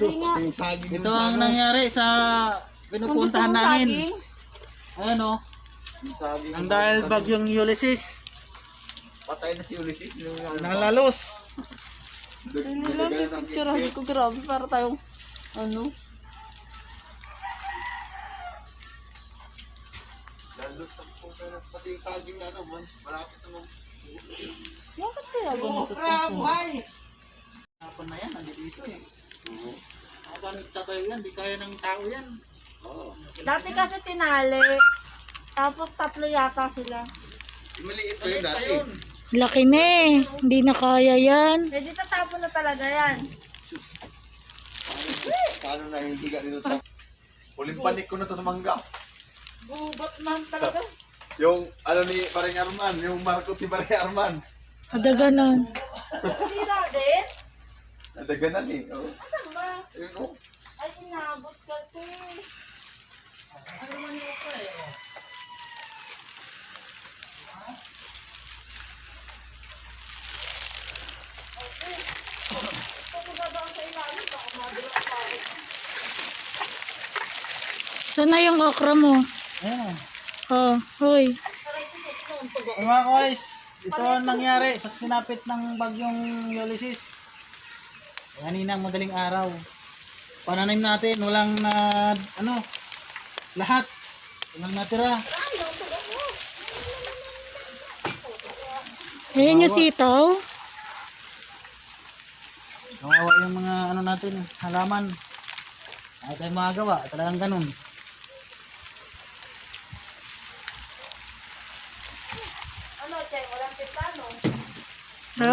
Yung saging Ito ang nangyari sa pinupuntahan namin. Ayan o. Ang dahil bagyong Ulysses. Patay na si Ulysses. Nalalos. Nilang picturean ko, grabe, para tayong ano. Lalos ang puso na pati yung saging na ano, malapit naman. Bakit kaya ganito? Buhay! Hapon na yan, nandito dito eh. Habang nagtatayo yan, di kaya ng tao yan. Dati kasi tinali. Tapos 3 yata sila. Maliit pa yung dati. Laki na eh. Hindi na kaya yan. Medyo tatapon na talaga yan. Paano nahihiga dito sa... Huling panik ko na to sa mangga. Gubat man talaga. Yung ano ni Paring Arman, yung markot ni Paring Arman. Ada ganon. Sira din? Nadaganan eh. Oh. Asan ba? Ayun oh. Ay, inabot kasi. Ano man yung pa eh. Saan na yung okra mo? Ayan. Oh, hoy. Mga guys, ito ang nangyari sa sinapit ng bagyong Ulysses. Kanina madaling araw. Pananim natin, walang na, lahat. Walang natira. Ayan yung sitaw. Kawawa yung mga natin, halaman. Ay tayo magagawa, talagang ganun. Ano, Che? Walang pintano?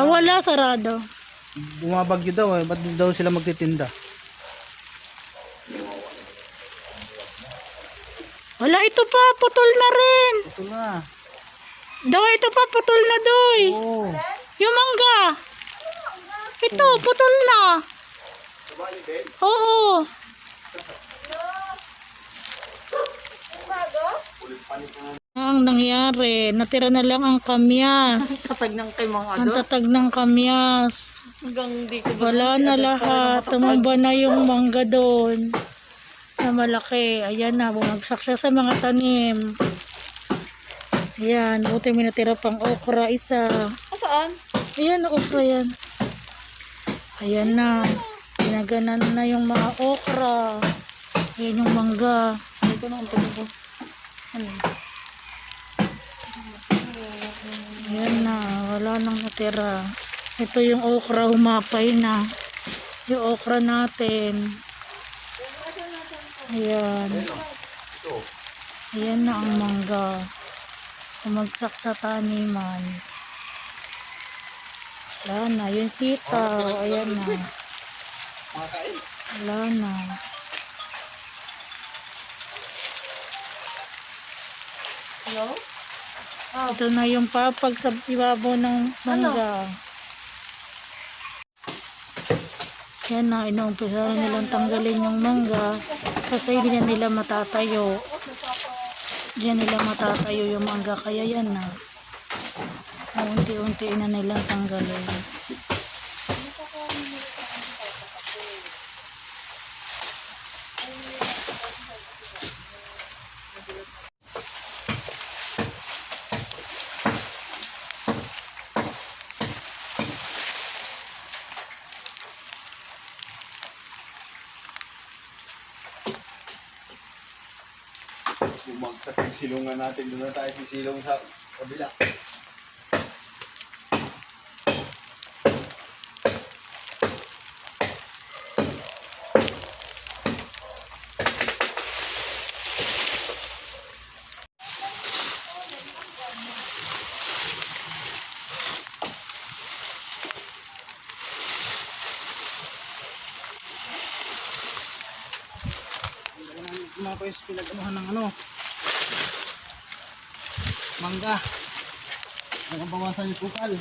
Wala, sarado. Bumabagyo daw eh, ba't daw sila magtitinda? Wala, ito pa. Putol na rin. Ito na. Doy, ito pa. Putol na, doy. Oo. Yung mangga. Ito, putol na. Oo. Ang nangyari, natira na lang ang kamyas. Tatag ng kay mga Ang tatag ng kamyas. Hanggang di ko ba Wala na lahat. Tumamba na yung mangga doon. Na malaki. Ayan na, bumagsak siya sa mga tanim. Ayan, buti may natira pang okra isa. Saan? Ayan, okra yan. Ayan na. Ginaganan na yung mga okra. Ayan yung mangga. Ito na ang tubo ko. Ano? Ayan na, wala nang natira. Ito yung okra, humapay na. Yung okra natin. Ayan. Ayan na ang mangga. Umagsak sa taniman. Wala na, yung sitaw. Ayan na. Wala na. Hello? Ito na yung papag sa ibabaw ng mangga. Yan na, inuumpisa na nilang tanggalin yung mangga kasi hindi na nila matatayo. Hindi na nila matatayo yung mangga, kaya yan na. Unti-unti na nilang tanggalin. Bumagsak yung silungan natin. Doon na tayo sisilong sa kabila. Mga guys, pinag-anuhan ng mangga. Nakabawasan yung sukal.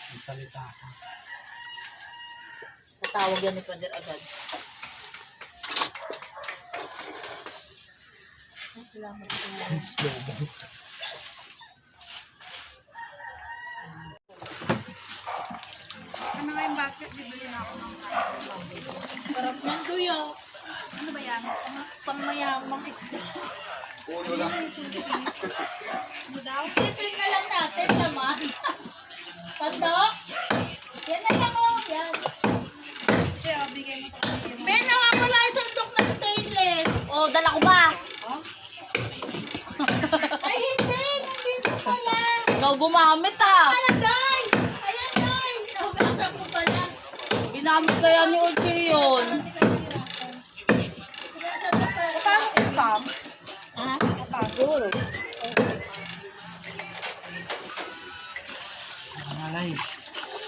Magsalita ka. Natawag yan ni Pader agad. Ay, salamat po. Ano nga yung basket? Bibili na ako ng Sarap yan, kuya. ano ba yan? Pangmayamang isda. Ulo lang. Ano daw? Isipin na lang natin naman. Tandok? Yan na lang oh. Yan. Kaya bigay mo ito. Ben, nawawala yung sandok na stainless. Oh, dala ko ba? Ay, hindi. Nandito pala. Ikaw gumamit ah. Day! Ayan, Day! Nabasa ko pala. Ginamit kaya ni Oche yun. Paano ulam? Ha? Siguro. Alay.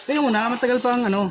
Tingnan mo na, matagal pa ang ano.